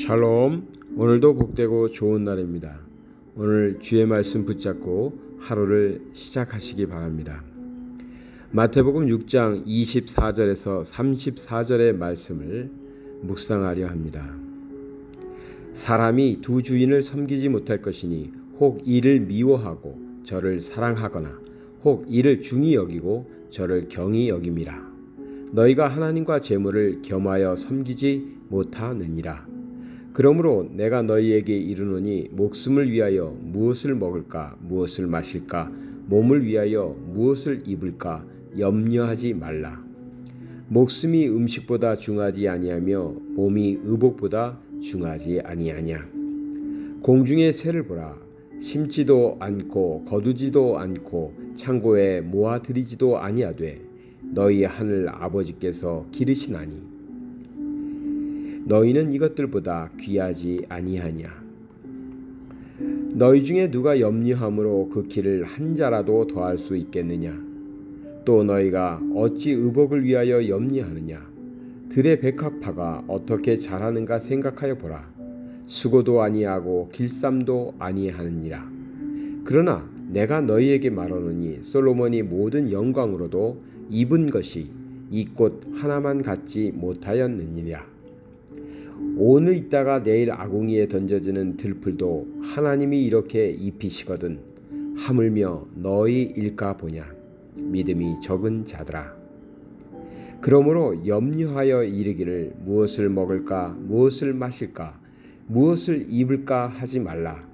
샬롬. 오늘도 복되고 좋은 날입니다. 오늘 주의 말씀 붙잡고 하루를 시작하시기 바랍니다. 마태복음 6장 24절에서 34절의 말씀을 묵상하려 합니다. 사람이 두 주인을 섬기지 못할 것이니 혹 이를 미워하고 저를 사랑하거나 혹 이를 중히 여기고 저를 경히 여김이라. 너희가 하나님과 재물을 겸하여 섬기지 못하느니라. 그러므로 내가 너희에게 이르노니 목숨을 위하여 무엇을 먹을까 무엇을 마실까 몸을 위하여 무엇을 입을까 염려하지 말라. 목숨이 음식보다 중하지 아니하며 몸이 의복보다 중하지 아니하냐. 공중의 새를 보라. 심지도 않고 거두지도 않고 창고에 모아들이지도 아니하되 너희 하늘 아버지께서 기르시나니 너희는 이것들보다 귀하지 아니하냐. 너희 중에 누가 염려함으로 그 길을 한 자라도 더할 수 있겠느냐. 또 너희가 어찌 의복을 위하여 염려하느냐. 들의 백합화가 어떻게 자라는가 생각하여 보라. 수고도 아니하고 길쌈도 아니하느니라. 그러나 내가 너희에게 말하노니 솔로몬이 모든 영광으로도 입은 것이 이 꽃 하나만 갖지 못하였느니라. 오늘 있다가 내일 아궁이에 던져지는 들풀도 하나님이 이렇게 입히시거든 하물며 너희 일까 보냐. 믿음이 적은 자들아. 그러므로 염려하여 이르기를 무엇을 먹을까 무엇을 마실까 무엇을 입을까 하지 말라.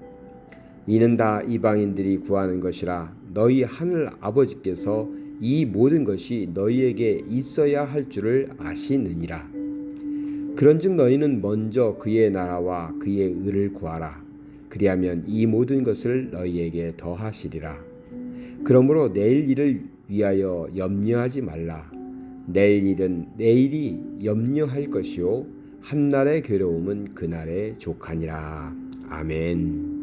이는 다 이방인들이 구하는 것이라. 너희 하늘 아버지께서 이 모든 것이 너희에게 있어야 할 줄을 아시느니라. 그런즉 너희는 먼저 그의 나라와 그의 의를 구하라. 그리하면 이 모든 것을 너희에게 더하시리라. 그러므로 내일 일을 위하여 염려하지 말라. 내일 일은 내일이 염려할 것이요 한날의 괴로움은 그날의 족하니라. 아멘.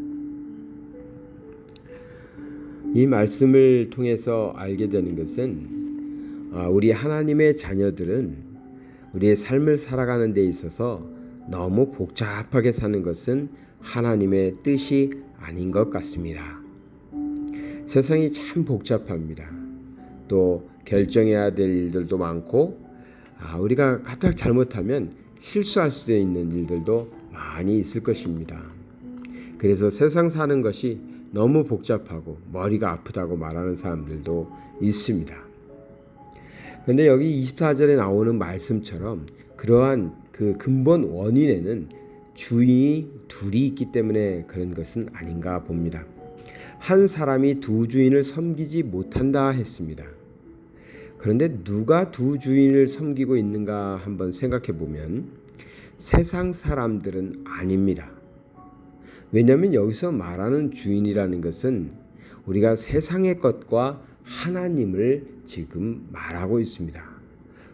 이 말씀을 통해서 알게 되는 것은 우리 하나님의 자녀들은 우리의 삶을 살아가는 데 있어서 너무 복잡하게 사는 것은 하나님의 뜻이 아닌 것 같습니다. 세상이 참 복잡합니다. 또 결정해야 될 일들도 많고 우리가 가딱 잘못하면 실수할 수도 있는 일들도 많이 있을 것입니다. 그래서 세상 사는 것이 너무 복잡하고 머리가 아프다고 말하는 사람들도 있습니다. 그런데 여기 24절에 나오는 말씀처럼 그러한 그 근본 원인에는 주인이 둘이 있기 때문에 그런 것은 아닌가 봅니다. 한 사람이 두 주인을 섬기지 못한다 했습니다. 그런데 누가 두 주인을 섬기고 있는가 한번 생각해 보면 세상 사람들은 아닙니다. 왜냐하면 여기서 말하는 주인이라는 것은 우리가 세상의 것과 하나님을 지금 말하고 있습니다.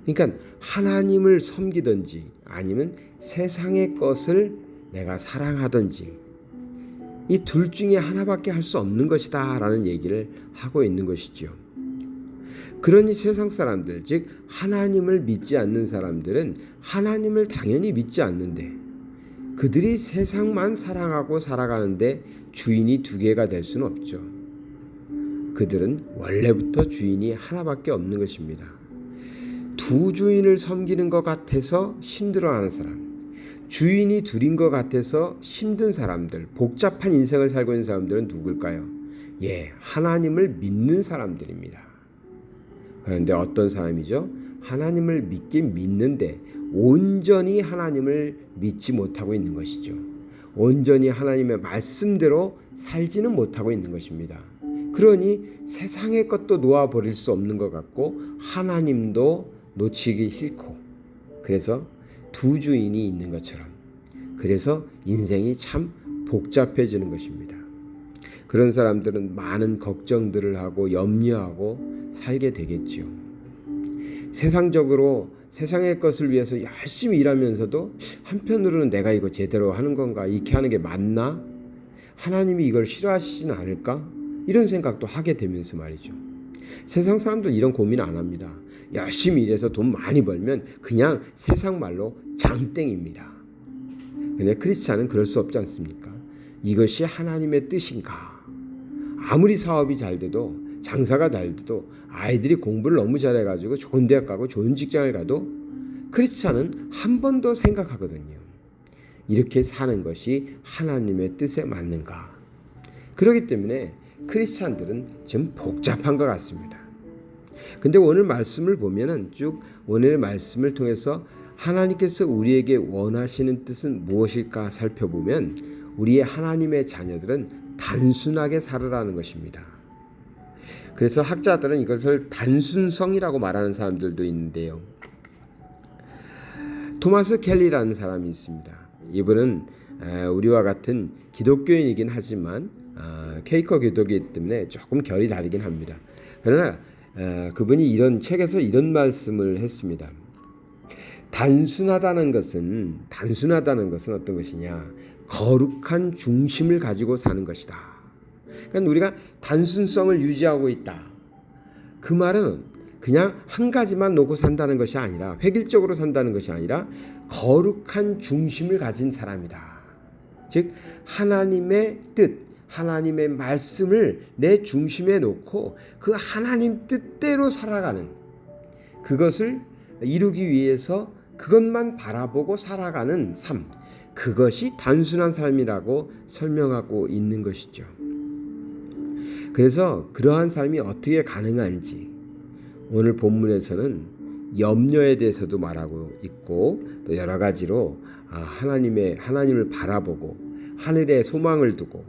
그러니까 하나님을 섬기든지 아니면 세상의 것을 내가 사랑하든지 이 둘 중에 하나밖에 할 수 없는 것이다 라는 얘기를 하고 있는 것이죠. 그러니 세상 사람들, 즉 하나님을 믿지 않는 사람들은 하나님을 당연히 믿지 않는데 그들이 세상만 사랑하고 살아가는데 주인이 두 개가 될 수는 없죠. 그들은 원래부터 주인이 하나밖에 없는 것입니다. 두 주인을 섬기는 것 같아서 힘들어하는 사람, 주인이 둘인 것 같아서 힘든 사람들, 복잡한 인생을 살고 있는 사람들은 누굴까요? 하나님을 믿는 사람들입니다. 그런데 어떤 사람이죠? 하나님을 믿긴 믿는데 온전히 하나님을 믿지 못하고 있는 것이죠. 온전히 하나님의 말씀대로 살지는 못하고 있는 것입니다. 그러니 세상의 것도 놓아버릴 수 없는 것 같고 하나님도 놓치기 싫고 그래서 두 주인이 있는 것처럼 그래서 인생이 참 복잡해지는 것입니다. 그런 사람들은 많은 걱정들을 하고 염려하고 살게 되겠지요. 세상적으로 세상의 것을 위해서 열심히 일하면서도 한편으로는 내가 이거 제대로 하는 건가? 이렇게 하는 게 맞나? 하나님이 이걸 싫어하시진 않을까? 이런 생각도 하게 되면서 말이죠. 세상 사람들 이런 고민 안 합니다. 열심히 일해서 돈 많이 벌면 그냥 세상 말로 장땡입니다. 근데 크리스찬은 그럴 수 없지 않습니까? 이것이 하나님의 뜻인가? 아무리 사업이 잘 돼도, 장사가 잘 돼도, 아이들이 공부를 너무 잘해가지고 좋은 대학 가고 좋은 직장을 가도 크리스찬은 한 번 더 생각하거든요. 이렇게 사는 것이 하나님의 뜻에 맞는가? 그렇기 때문에 크리스찬들은 좀 복잡한 것 같습니다. 근데 오늘 말씀을 보면은 쭉 오늘 말씀을 통해서 하나님께서 우리에게 원하시는 뜻은 무엇일까 살펴보면 우리의 하나님의 자녀들은 단순하게 살으라는 것입니다. 그래서 학자들은 이것을 단순성이라고 말하는 사람들도 있는데요. 토마스 켈리라는 사람이 있습니다. 이분은 우리와 같은 기독교인이긴 하지만 케이커 교도이기 때문에 조금 결이 다르긴 합니다. 그러나 그분이 이런 책에서 이런 말씀을 했습니다. 단순하다는 것은 어떤 것이냐? 거룩한 중심을 가지고 사는 것이다. 그러니까 우리가 단순성을 유지하고 있다. 그 말은 그냥 한 가지만 놓고 산다는 것이 아니라, 획일적으로 산다는 것이 아니라 거룩한 중심을 가진 사람이다. 즉 하나님의 뜻, 하나님의 말씀을 내 중심에 놓고 그 하나님 뜻대로 살아가는, 그것을 이루기 위해서 그것만 바라보고 살아가는 삶, 그것이 단순한 삶이라고 설명하고 있는 것이죠. 그래서 그러한 삶이 어떻게 가능한지 오늘 본문에서는 염려에 대해서도 말하고 있고, 또 여러 가지로 하나님을 바라보고 하늘에 소망을 두고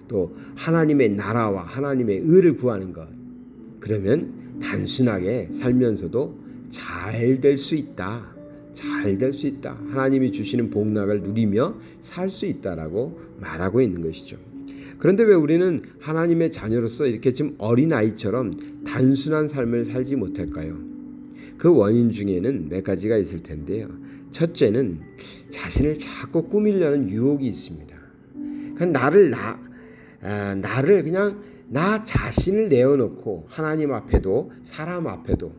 또 하나님의 나라와 하나님의 의를 구하는 것, 그러면 단순하게 살면서도 잘 될 수 있다. 잘 될 수 있다. 하나님이 주시는 복락을 누리며 살 수 있다라고 말하고 있는 것이죠. 그런데 왜 우리는 하나님의 자녀로서 이렇게 좀 어린아이처럼 단순한 삶을 살지 못할까요? 그 원인 중에는 몇 가지가 있을 텐데요. 첫째는 자신을 자꾸 꾸미려는 유혹이 있습니다. 그러니까 나를 그냥 나 자신을 내어놓고 하나님 앞에도 사람 앞에도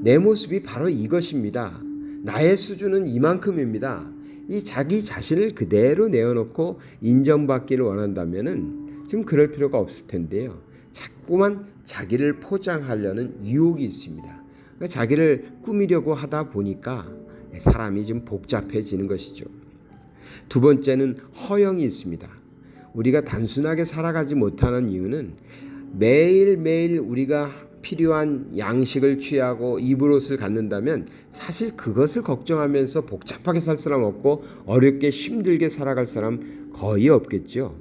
내 모습이 바로 이것입니다. 나의 수준은 이만큼입니다. 이 자기 자신을 그대로 내어놓고 인정받기를 원한다면은 지금 그럴 필요가 없을 텐데요. 자꾸만 자기를 포장하려는 유혹이 있습니다. 그러니까 자기를 꾸미려고 하다 보니까 사람이 좀 복잡해지는 것이죠. 두 번째는 허영이 있습니다. 우리가 단순하게 살아가지 못하는 이유는 매일매일 우리가 필요한 양식을 취하고 입을 옷을 갖는다면 사실 그것을 걱정하면서 복잡하게 살 사람 없고 어렵게 힘들게 살아갈 사람 거의 없겠죠.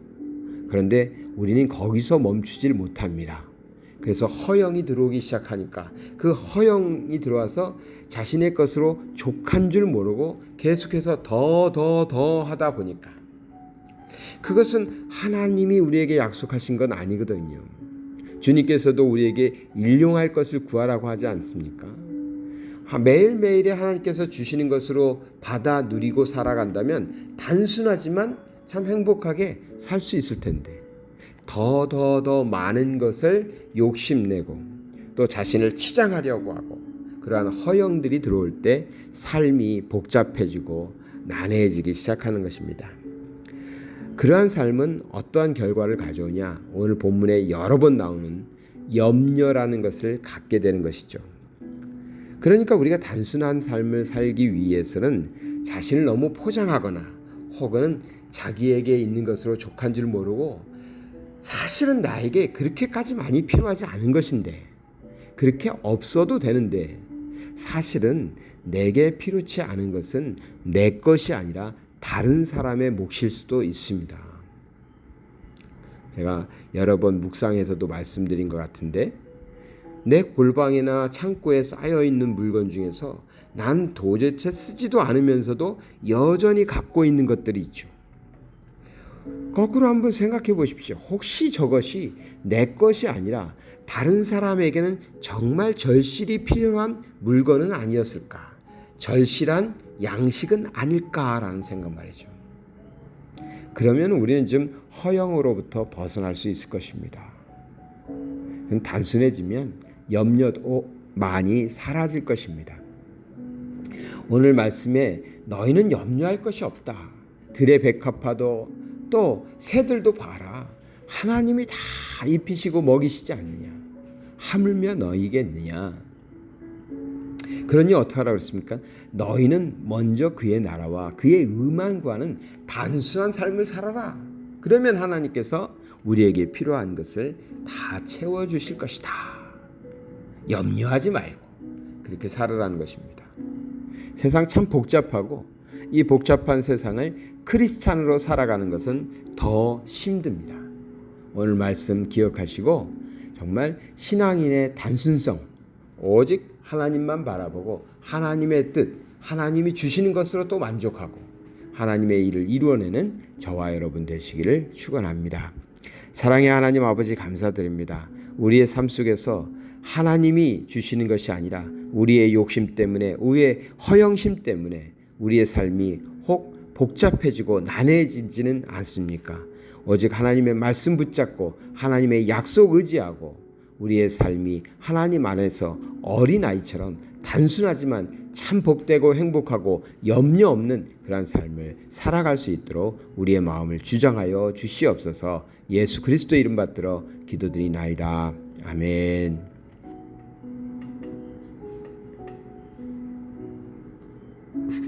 그런데 우리는 거기서 멈추질 못합니다. 그래서 허영이 들어오기 시작하니까 그 허영이 들어와서 자신의 것으로 족한 줄 모르고 계속해서 더 하다 보니까 그것은 하나님이 우리에게 약속하신 건 아니거든요. 주님께서도 우리에게 일용할 것을 구하라고 하지 않습니까? 매일매일에 하나님께서 주시는 것으로 받아 누리고 살아간다면 단순하지만 참 행복하게 살 수 있을 텐데 더 많은 것을 욕심내고 또 자신을 치장하려고 하고 그러한 허영들이 들어올 때 삶이 복잡해지고 난해해지기 시작하는 것입니다. 그러한 삶은 어떠한 결과를 가져오냐? 오늘 본문에 여러 번 나오는 염려라는 것을 갖게 되는 것이죠. 그러니까 우리가 단순한 삶을 살기 위해서는 자신을 너무 포장하거나 혹은 자기에게 있는 것으로 족한 줄 모르고 사실은 나에게 그렇게까지 많이 필요하지 않은 것인데 그렇게 없어도 되는데 사실은 내게 필요치 않은 것은 내 것이 아니라 다른 사람의 몫일 수도 있습니다. 제가 여러 번 묵상에서도 말씀드린 것 같은데 내 골방이나 창고에 쌓여있는 물건 중에서 난 도대체 쓰지도 않으면서도 여전히 갖고 있는 것들이 있죠. 거꾸로 한번 생각해 보십시오. 혹시 저것이 내 것이 아니라 다른 사람에게는 정말 절실히 필요한 물건은 아니었을까? 절실한 양식은 아닐까라는 생각 말이죠. 그러면 우리는 좀 허영으로부터 벗어날 수 있을 것입니다. 그럼 단순해지면 염려도 많이 사라질 것입니다. 오늘 말씀에 너희는 염려할 것이 없다. 들의 백합화도 또 새들도 봐라. 하나님이 다 입히시고 먹이시지 않느냐. 하물며 너희겠느냐. 그러니 어떡하라고 그랬습니까? 너희는 먼저 그의 나라와 그의 의만 구하는 단순한 삶을 살아라. 그러면 하나님께서 우리에게 필요한 것을 다 채워주실 것이다. 염려하지 말고 그렇게 살아라는 것입니다. 세상 참 복잡하고 이 복잡한 세상을 크리스찬으로 살아가는 것은 더 힘듭니다. 오늘 말씀 기억하시고 정말 신앙인의 단순성, 오직 하나님만 바라보고 하나님의 뜻, 하나님이 주시는 것으로 또 만족하고 하나님의 일을 이루어내는 저와 여러분 되시기를 축원합니다. 사랑의 하나님 아버지 감사드립니다. 우리의 삶 속에서 하나님이 주시는 것이 아니라 우리의 욕심 때문에, 우리의 허영심 때문에 우리의 삶이 혹 복잡해지고 난해지지는 않습니까? 오직 하나님의 말씀 붙잡고 하나님의 약속 의지하고 우리의 삶이 하나님 안에서 어린아이처럼 단순하지만 참 복되고 행복하고 염려 없는 그런 삶을 살아갈 수 있도록 우리의 마음을 주장하여 주시옵소서. 예수 그리스도 이름 받들어 기도드리나이다. 아멘.